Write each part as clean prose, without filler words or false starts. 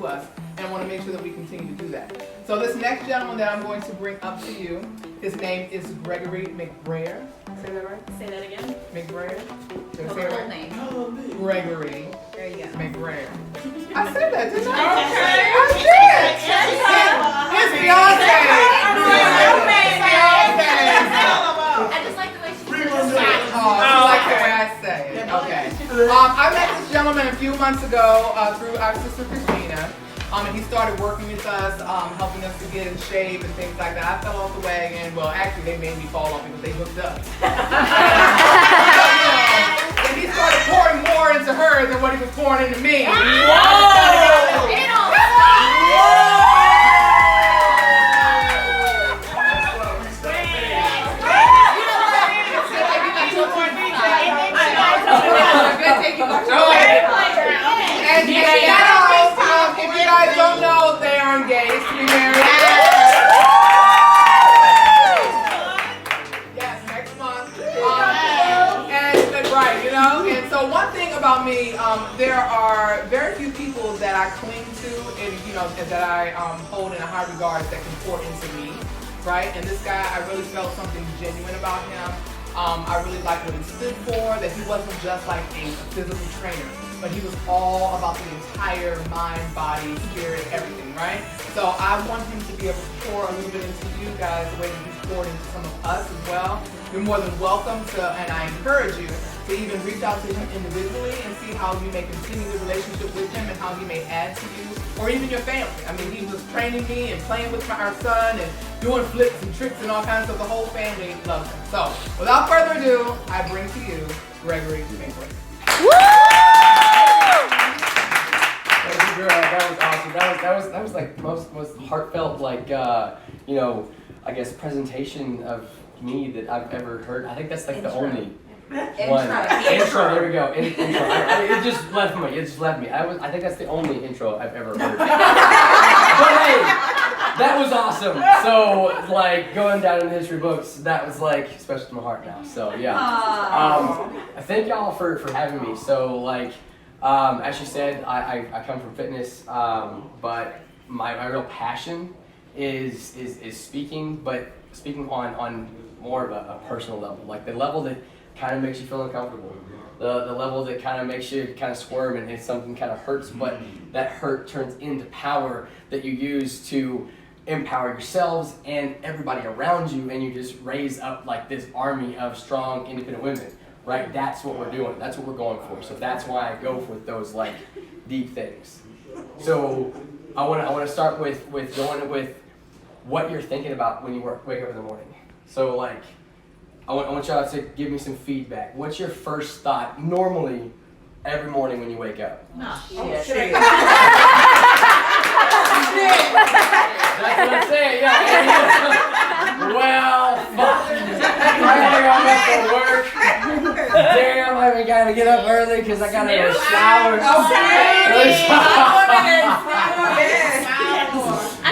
to us, and I want to make sure that we continue to do that. So this next gentleman that I'm going to bring up to you, his name is Gregory McBrayer. Say that right? Say that again. McBrayer? Did I The say it whole right? name. Gregory There you go. McBrayer. I said that, didn't I? Okay. I did. It's Beyonce. I just like the way she says it. Oh, you like the way I say it. Okay. I met this gentleman a few months ago through our sister Christina. And he started working with us, helping us to get in shape and things like that. I fell off the wagon. Well, actually, they made me fall off because they hooked up. And he started pouring more into her than what he was pouring into me. And if you guys don't know, they are engaged to be married. Yes, next month. Right, you know. And so one thing about me, there are very few people that I cling to, and that I hold in a high regard that can pour into me, right? And this guy, I really felt something genuine about him. I really liked what he stood for, that he wasn't just like a physical trainer, but he was all about the entire mind, body, spirit, everything, right? So I want him to be able to pour a little bit into you guys the way that he's poured into some of us as well. You're more than welcome to, and I encourage you to even reach out to him individually and see how you may continue the relationship with him and how he may add to you, or even your family. I mean, he was training me and playing with our son and doing flips and tricks and all kinds of stuff. The whole family loves him. So, without further ado, I bring to you Gregory McBrayer. Girl, that was awesome. That was like most heartfelt, like I guess presentation of me that I've ever heard. I think that's like the only one. Intro. There we go. Intro. It just left me. I think that's the only intro I've ever heard. But hey, that was awesome. So like going down in the history books, that was like special to my heart now. So yeah. Thank y'all for having me. So like. As she said, I come from fitness, but my real passion is speaking, but speaking on more of a personal level, like the level that kind of makes you feel uncomfortable, the level that kind of makes you kind of squirm and something kind of hurts, but that hurt turns into power that you use to empower yourselves and everybody around you, and you just raise up like this army of strong, independent women. Right, that's what we're doing. That's what we're going for. So that's why I go for those like deep things. So I want to start with going with what you're thinking about when you wake up in the morning. So like I want y'all to give me some feedback. What's your first thought normally every morning when you wake up? Shit. That's what I'm saying. Yeah. Well, fuck. I gotta go back to work. Damn, I gotta get up early because I gotta go shower.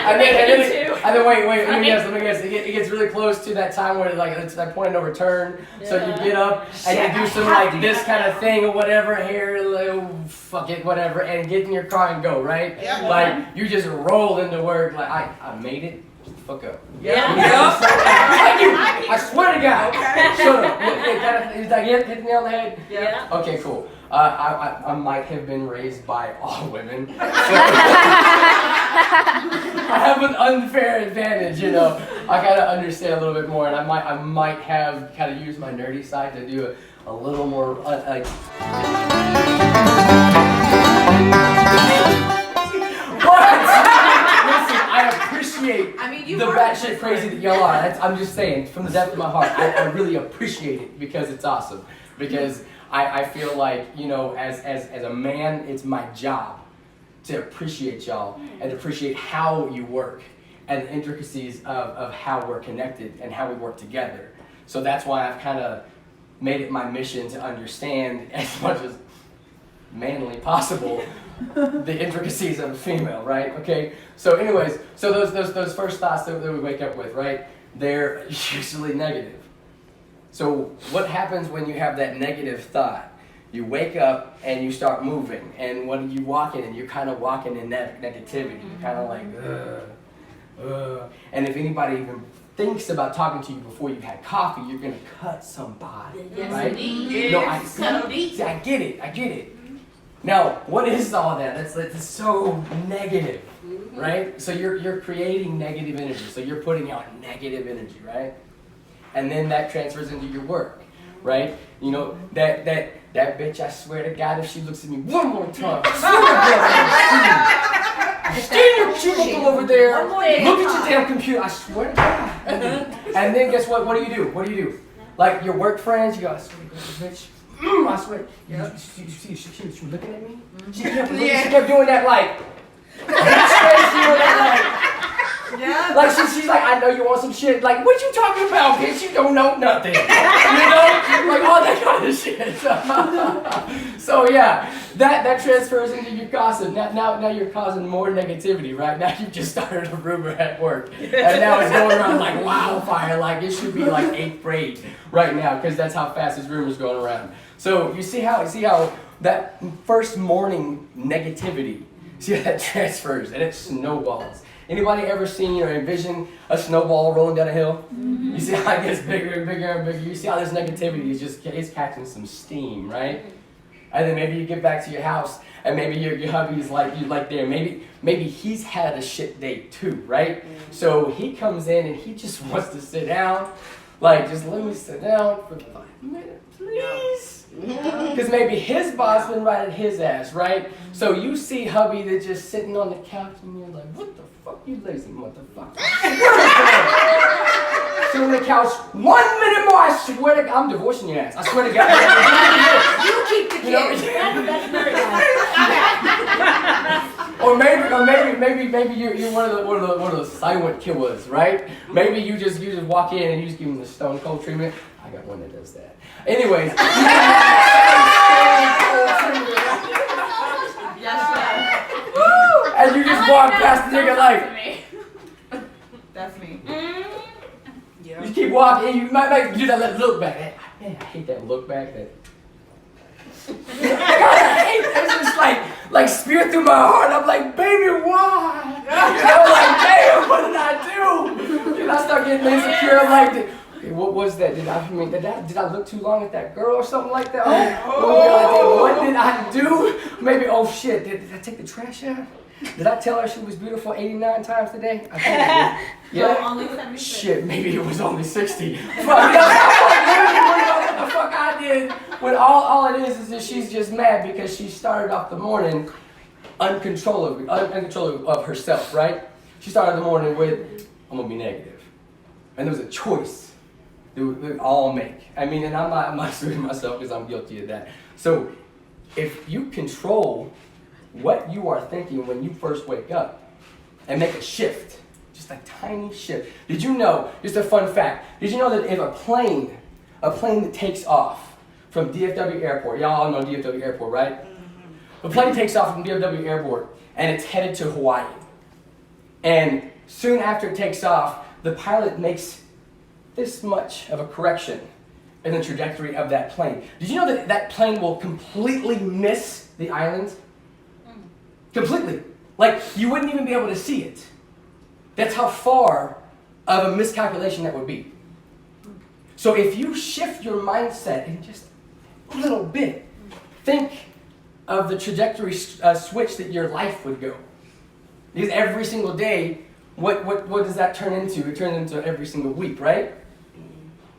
And then wait, let me guess. It gets really close to that time where like it's that point of no return. So you get up and you do some like this kind of thing or whatever, fuck it, whatever, and get in your car and go, right? Yeah. Like you just roll into work like I made it. Shut the fuck up. Yeah. I swear to God. Okay. Shut up. Is that hit me on the head? Yeah. Okay, cool. I might have been raised by all women. So I have an unfair advantage, I gotta understand a little bit more, and I might have kind of used my nerdy side to do a little more like. What? Listen, I appreciate the batshit crazy that y'all are. I'm just saying, from the depth of my heart, I really appreciate it because it's awesome. Because I feel like, as a man, it's my job to appreciate y'all and appreciate how you work and the intricacies of how we're connected and how we work together. So that's why I've kind of made it my mission to understand as much as manly possible the intricacies of a female, right? Okay. So anyways, so those first thoughts that we wake up with, right? They're usually negative. So what happens when you have that negative thought? You wake up and you start moving, and when you walk in, and you're kind of walking in that negativity. You're kind of like, and if anybody even thinks about talking to you before you've had coffee, you're gonna cut somebody, right? Indeed. No, see, I get it. Now, what is all that? That's so negative, right? So you're creating negative energy. So you're putting out negative energy, right? And then that transfers into your work, right? You know, that bitch, I swear to God, if she looks at me one more time, stay in your cubicle over there, look at your damn computer, I swear to God. And then guess what? What do you do? Like your work friends, you go, I swear to God, bitch. I swear. You see, she was looking at me. She kept doing that like. Yeah. Like she's like, I know you want some shit. Like, what you talking about, bitch? You don't know nothing. You know, like all that kind of shit. So yeah, that transfers into your gossip. Now you're causing more negativity, right? Now you just started a rumor at work, and now it's going around like wildfire. Like it should be like 8th grade right now, because that's how fast this rumor's going around. So you see how that first morning negativity, see how that transfers and it snowballs. Anybody ever seen or envision a snowball rolling down a hill? Mm-hmm. You see how it gets bigger and bigger and bigger. You see how this negativity is it's catching some steam, right? And then maybe you get back to your house and maybe your hubby's like you like there. Maybe he's had a shit day too, right? Mm-hmm. So he comes in and he just wants to sit down. Like, just let me sit down for 5 minutes, please. Because maybe his boss been right at his ass, right? So you see hubby that's just sitting on the couch and you're like, what the fuck, you lazy motherfucker. Sit on the couch 1 minute more, I swear to God, I'm divorcing your ass. I swear to God. You keep the kids. Or maybe you're one of those silent killers, right? Maybe you just walk in and you just give them the stone cold treatment. I got one that does that. Anyways, and you just walk past the nigga like. That's me. You just keep walking, and you might do that look back. Man, I hate that look back. I hate that. It's just like spear through my heart. I'm like, baby, why? You know, like, damn, what did I do? And I start getting insecure. I'm like, okay, what was that? Did I look too long at that girl or something like that? What did I do? Maybe, oh shit, did I take the trash out? Did I tell her she was beautiful 89 times today? I think I did. Yeah? No, only 76. Shit, maybe it was only 60. Fuck, what the fuck I did. When all it is that she's just mad because she started off the morning uncontrollably of herself, right? She started the morning with, I'm gonna be negative. And there was a choice that we all make. I mean, and I'm not suing myself because I'm guilty of that. So if you control what you are thinking when you first wake up and make a shift, just a tiny shift. Did you know, just a fun fact, did you know that if a plane that takes off from DFW Airport, y'all all know DFW Airport, right? Mm-hmm. The plane takes off from DFW Airport and it's headed to Hawaii. And soon after it takes off, the pilot makes this much of a correction in the trajectory of that plane. Did you know that that plane will completely miss the island? Completely. Like, you wouldn't even be able to see it. That's how far of a miscalculation that would be. So if you shift your mindset in just a little bit, think of the trajectory switch that your life would go. Because every single day, what does that turn into? It turns into every single week, right?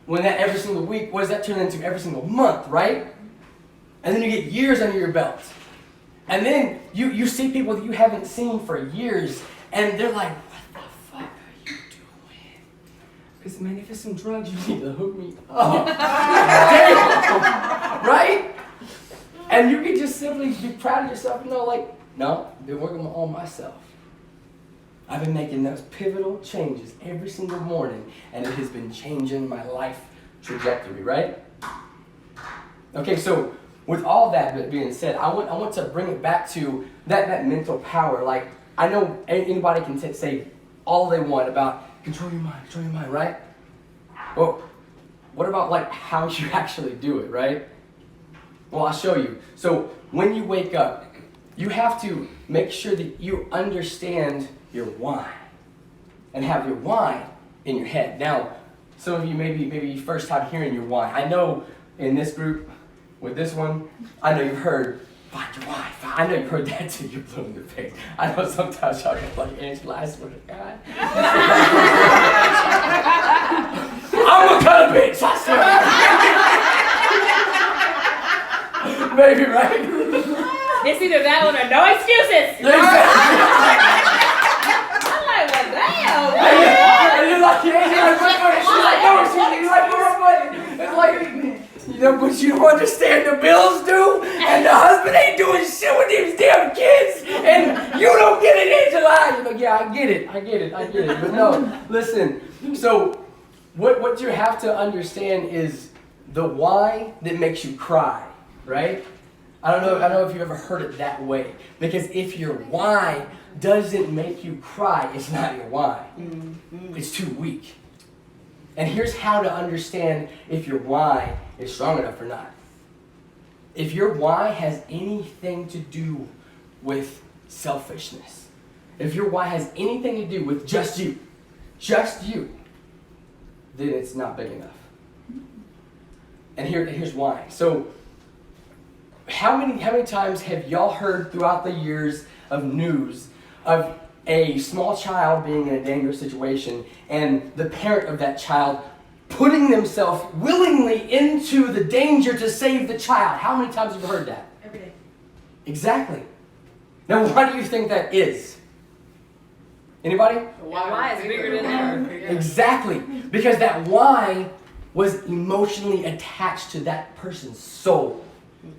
When that every single week, what does that turn into every single month, right? And then you get years under your belt. And then you see people that you haven't seen for years, and they're like, what the fuck are you doing? Because, man, if it's some drugs, you need to hook me up. Damn. Right? And you can just simply be proud of yourself and know, like, no, I've been working on myself. I've been making those pivotal changes every single morning, and it has been changing my life trajectory, right? Okay, so with all that being said, I want to bring it back to that mental power. Like, I know anybody can say all they want about control your mind, right? Well, what about like how you actually do it, right? Well, I'll show you. So when you wake up, you have to make sure that you understand your why and have your why in your head. Now, some of you maybe first time hearing your why. I know in this group, with this one, I know you've heard, find your why. I know you've heard that too. You're blue in the face. I know sometimes y'all get like, Angela, I swear to God. I'm a kind of bitch, I swear. Maybe, right? It's either that one or no excuses. I'm like, well, damn. And you're like, yeah, she's like, no, she's like, what? It's like, you know, but you don't understand the bills due, and the husband ain't doing shit with these damn kids, and you don't get it, Angela. You're like, yeah, I get it. But no, listen. So, what you have to understand is the why that makes you cry, right? I don't know if you've ever heard it that way. Because if your why doesn't make you cry, it's not your why. It's too weak. And here's how to understand if your why is strong enough or not. If your why has anything to do with selfishness, if your why has anything to do with just you, then it's not big enough. And here's why. So, how many times have y'all heard throughout the years of news of a small child being in a dangerous situation and the parent of that child putting themselves willingly into the danger to save the child? How many times have you heard that? Every day. Exactly. Now, why do you think that is? Anybody? Why is bigger than ever. Exactly. Because that why was emotionally attached to that person's soul.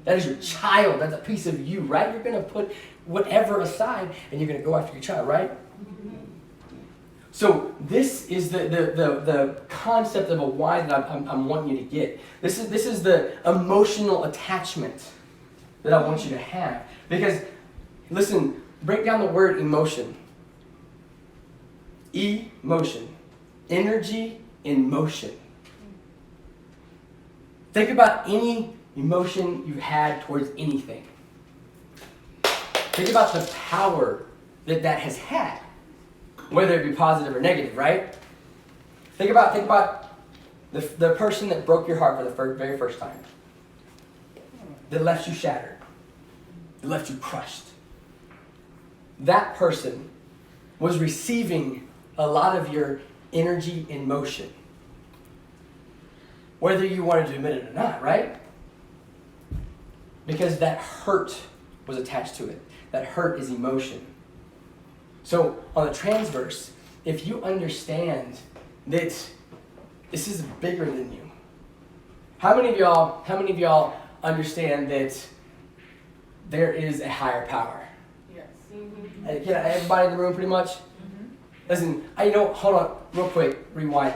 That is your child. That's a piece of you, right? You're going to put whatever aside and you're going to go after your child, right? So this is the concept of a why that I'm wanting you to get. This is the emotional attachment that I want you to have. Because, listen, break down the word emotion. Emotion. Energy in motion. Think about any emotion you've had towards anything. Think about the power that has had, whether it be positive or negative, right? Think about the person that broke your heart for the very first time, that left you shattered, that left you crushed. That person was receiving a lot of your energy in motion, whether you wanted to admit it or not, right? Because that hurt was attached to it. That hurt is emotion. So on the transverse, if you understand that this is bigger than you, how many of y'all understand that there is a higher power? Yes. Yeah, everybody in the room pretty much? Listen, hold on, real quick, rewind.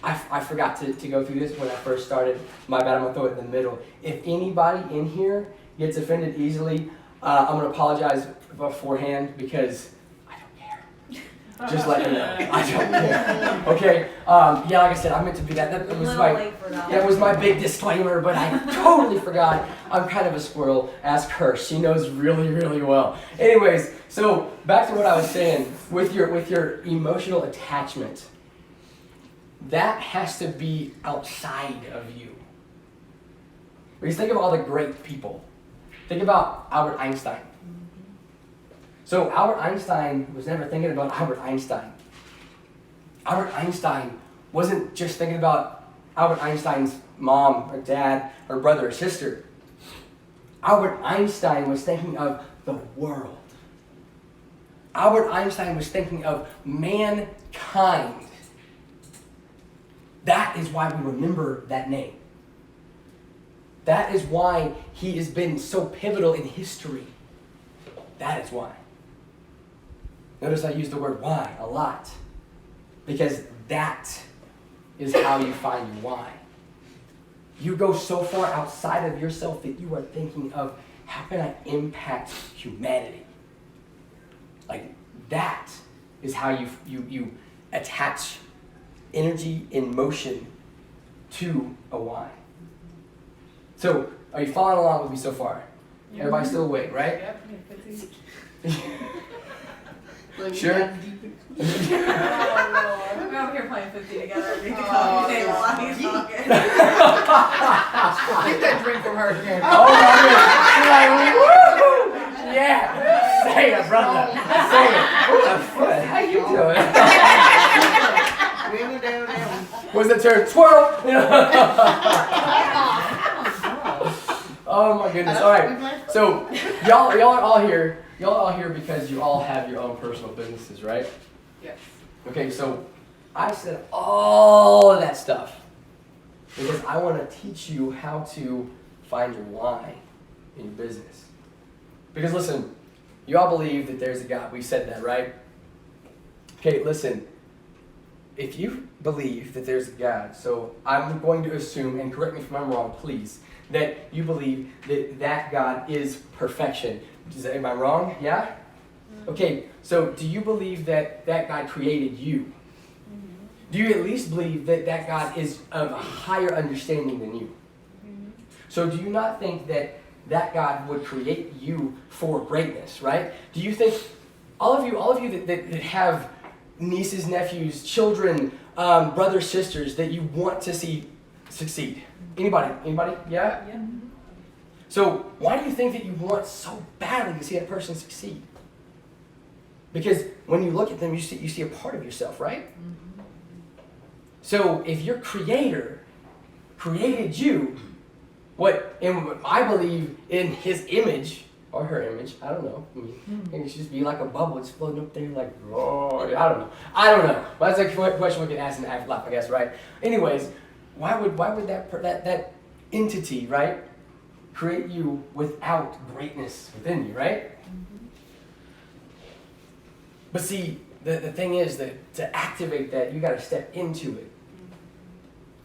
I forgot to go through this when I first started. My bad, I'm going to throw it in the middle. If anybody in here gets offended easily, I'm going to apologize beforehand because I don't care. Just let you know. I don't care. Okay? Yeah, like I said, I meant to do that. That was my big disclaimer, but I totally forgot. I'm kind of a squirrel. Ask her. She knows really, really well. Anyways, so back to what I was saying. With your emotional attachment, that has to be outside of you. Because think of all the great people. Think about Albert Einstein. So Albert Einstein was never thinking about Albert Einstein. Albert Einstein wasn't just thinking about Albert Einstein's mom or dad or brother or sister. Albert Einstein was thinking of the world. Albert Einstein was thinking of mankind. That is why we remember that name. That is why he has been so pivotal in history. That is why. Notice I use the word why a lot. Because that is how you find your why. You go so far outside of yourself that you are thinking of, how can I impact humanity? Like, that is how you attach energy in motion to a why. So, Are you following along with me so far? Everybody still awake, right? Sure. We're over here playing 50 together. We need to call you table while he's talking. Get that drink from her again. Oh my goodness. She's like, woo! Yeah. Say it, brother. Say it. What? How you doing? What's the term? Twirl. Oh my goodness. All right. So y'all are all here. Y'all are all here because you all have your own personal businesses, right? Yes. Okay, so I said all of that stuff because I want to teach you how to find your why in your business. Because listen, you all believe that there's a God. We said that, right? Okay, listen. If you believe that there's a God, so I'm going to assume, and correct me if I'm wrong, please, that you believe that that God is perfection. Am I wrong? Yeah? Okay, so do you believe that that God created you? Do you at least believe that that God is of a higher understanding than you? So do you not think that that God would create you for greatness, right? Do you think, all of you that have nieces, nephews, children, brothers, sisters that you want to see succeed? Anybody? Yeah? So why do you think that you want so badly to see a person succeed? Because when you look at them, you see a part of yourself, right? So if your creator created you, I believe in his image, or her image, I don't know. I mean, it should just be like a bubble, it's floating up there like, oh, I don't know. But that's a question we can ask in the afterlife, I guess, right? Anyways, why would that entity, right, create you without greatness within you, right? But see, the thing is that to activate that, you got to step into it.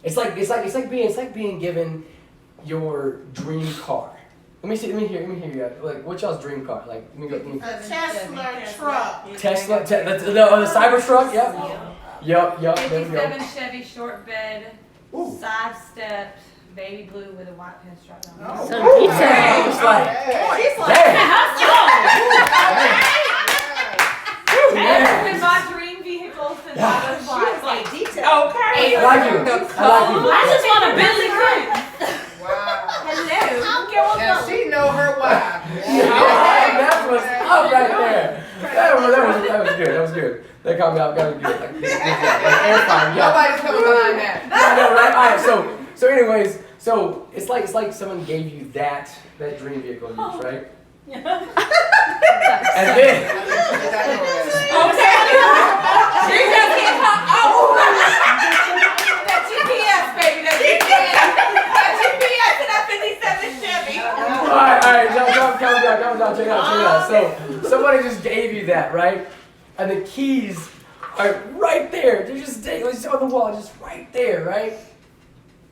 It's like being given your dream car. Let me hear you. Like, what's y'all's dream car? Like, let me go. A Tesla truck. Tesla, the Cybertruck. Yep. There we go. 57 Chevy short bed, Ooh. side stepped, baby blue with a white pinstripe on it. Some Ooh, pizza. it's like, She's like, dang. that's been my dream vehicle since I was like detail. Okay. I like you. I just want a Bentley coupe. Wow. Hello. And she know her why. That was up right there. That was good. That caught me off. That was good. Like air fire. Yeah. Nobody's coming behind that. I know, right? All right. So anyways, so it's like someone gave you that dream vehicle, to use, right? And then. Okay. She just hit her. Oh. That GPS, baby. That GPS in that 57 Chevy. All right. Calm down. Check it out. So somebody just gave you that, right? And the keys are right there. They're just on the wall, just right there, right?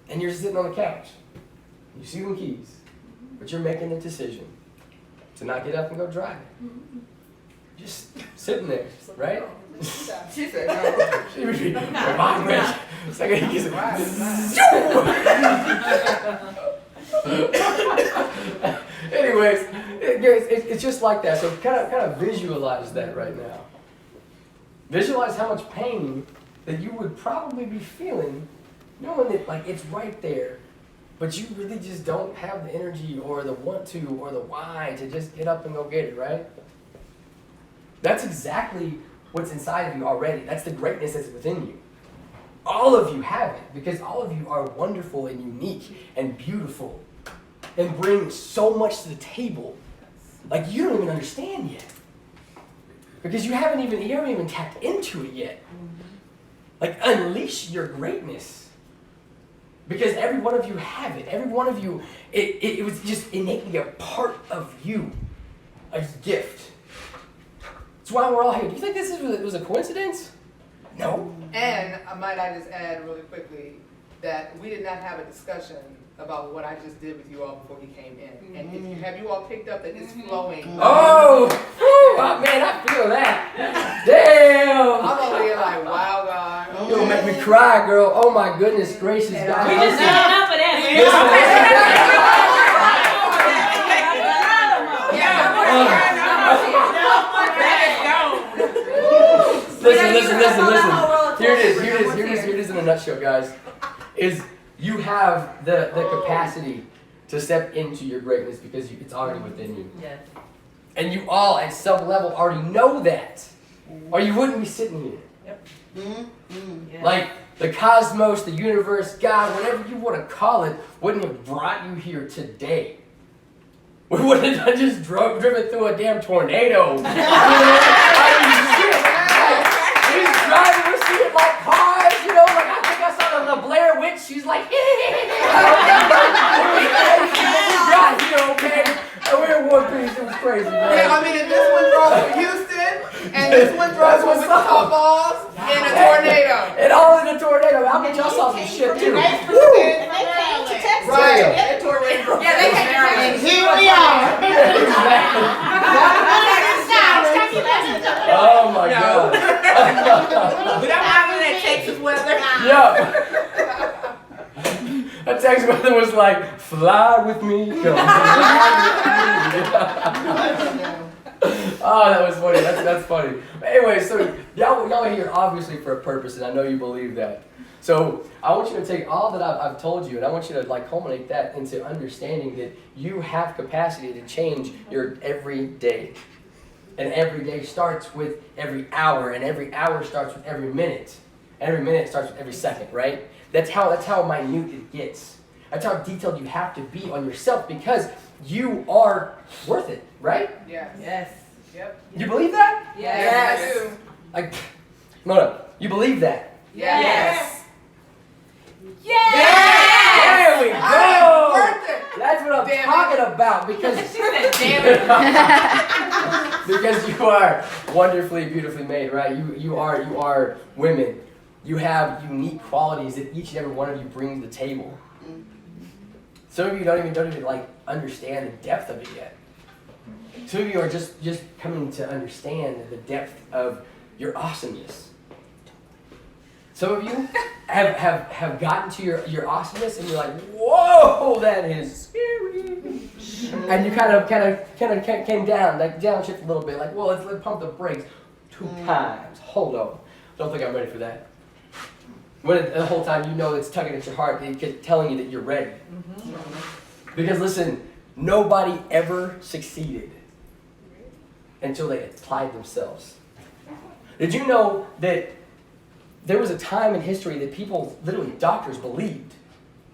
And you're sitting on the couch. You see them keys, but you're making a decision to not get up and go drive it. Just sitting there, right? She said no. She would be vibrant. It's like he gets Anyways, it's just like that. So kind of visualize that right now. Visualize how much pain that you would probably be feeling, knowing that like it's right there, but you really just don't have the energy or the want to or the why to just get up and go get it, right? That's exactly what's inside of you already. That's the greatness that's within you. All of you have it because all of you are wonderful and unique and beautiful and bring so much to the table. Like you don't even understand yet. Because you haven't even tapped into it yet. Like unleash your greatness. Because every one of you have it. Every one of you, it was just innately a part of you. A gift. That's why we're all here. Do you think this was a coincidence? No. And might I just add really quickly that we did not have a discussion about what I just did with you all before he came in. And have you all picked up that it's flowing? Oh, man, I feel that. Damn. I'm over here like, wow, God. You're gonna make me cry, girl. Oh my goodness gracious, God. We just did enough of that. Listen. Here it is in a nutshell, guys. Is you have the capacity to step into your greatness because it's already within you. Yes. And you all, at some level, already know that. Or you wouldn't be sitting here. Yep. Mm-hmm. Like the cosmos, the universe, God, whatever you want to call it, wouldn't have brought you here today. We wouldn't have just driven through a damn tornado. She's driving, we're seeing like cars, you know, like I think I saw the Blair Witch, she's like, okay? And we were in one piece, it was crazy, man. Yeah, I mean, if this one drove from Houston, and this one drove from Wichita Falls, in a tornado. And all in a tornado. How many y'all saw some shit too? They came to Texas. Right. Yeah, the tornado. Yeah, they came to And Texas. here we are. Oh my God. But I'm having that Texas weather. Yeah. That Texas weather was like, fly with me, come fly with me. Oh, that was funny. That's funny. But anyway, so y'all are here obviously for a purpose, and I know you believe that. So I want you to take all that I've told you, and I want you to like culminate that into understanding that you have capacity to change your every day. And every day starts with every hour, and every hour starts with every minute. Every minute starts with every second, right? That's how minute it gets. That's how detailed you have to be on yourself because you are worth it, right? Yes. Yes. Yep. You believe that? Yes, I do. Like, no. You believe that? Yes. There we I go. am worth it. That's what I'm Damn it. talking about because because you are wonderfully, beautifully made, right? You are women. You have unique qualities that each and every one of you brings to the table. Some of you don't even like understand the depth of it yet. Some of you are just coming to understand the depth of your awesomeness. Some of you have gotten to your awesomeness and you're like, whoa, that is scary. And you kind of came down, like downshift a little bit, like, well, let's pump the brakes 2 times. Hold on. Don't think I'm ready for that. When the whole time you know it's tugging at your heart, it's telling you that you're ready. Because listen, nobody ever succeeded until they applied themselves. Did you know that there was a time in history that people, literally doctors, believed,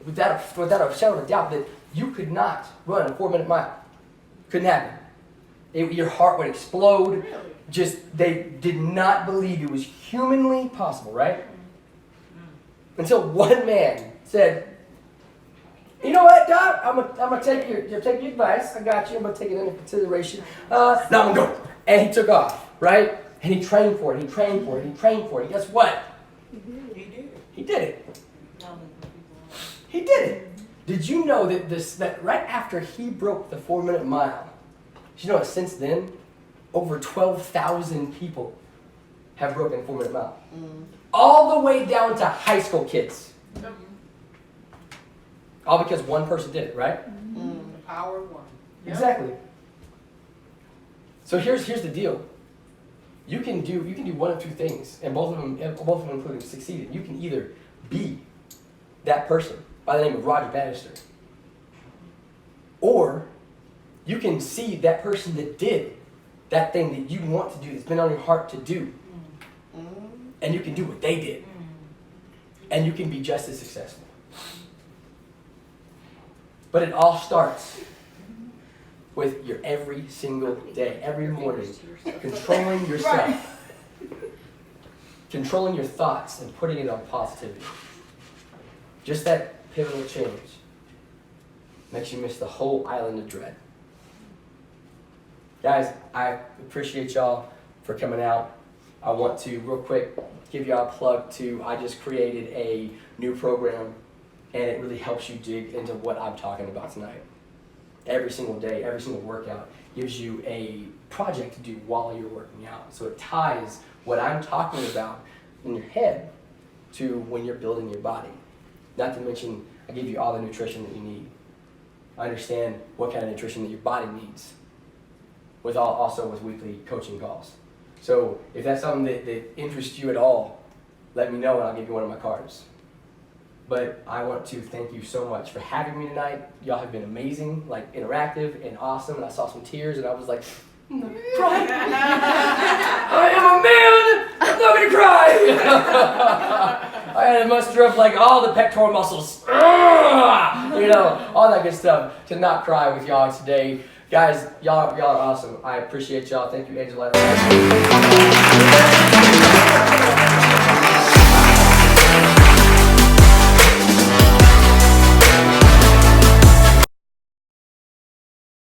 without a shadow of a doubt, that you could not run a 4-minute mile? Couldn't happen. Your heart would explode. Just, they did not believe it was humanly possible, right? Until one man said, you know what, Doc? I'm gonna take your advice. I got you. I'm gonna take it into consideration. Now I'm gonna go. And he took off, right? And he trained for it. He trained for it. He trained for it. And guess what? He did it. He did it. Did you know that right after he broke the 4-minute mile, you know, since then, over 12,000 people have broken the 4-minute mile. All the way down to high school kids. All because one person did it, right? The power of one. Yep. Exactly. So here's the deal. You can do one of two things, and both of them including succeeding. You can either be that person by the name of Roger Bannister, or you can see that person that did that thing that you want to do, that's been on your heart to do, and you can do what they did, and you can be just as successful. But it all starts with your every single day, every morning, controlling yourself, controlling your thoughts and putting it on positivity. Just that pivotal change makes you miss the whole island of dread. Guys, I appreciate y'all for coming out. I want to, real quick, give y'all a plug to, I just created a new program, and it really helps you dig into what I'm talking about tonight. Every single day, every single workout gives you a project to do while you're working out. So it ties what I'm talking about in your head to when you're building your body. Not to mention, I give you all the nutrition that you need. I understand what kind of nutrition that your body needs. also with weekly coaching calls. So if that's something that interests you at all, let me know and I'll give you one of my cards. But I want to thank you so much for having me tonight. Y'all have been amazing, like interactive and awesome, and I saw some tears and I was like, I'm not crying. I am a man! I'm not gonna cry! I had to muster up like all the pectoral muscles, you know, all that good stuff to not cry with y'all today. Guys, y'all are awesome. I appreciate y'all. Thank you, Angela.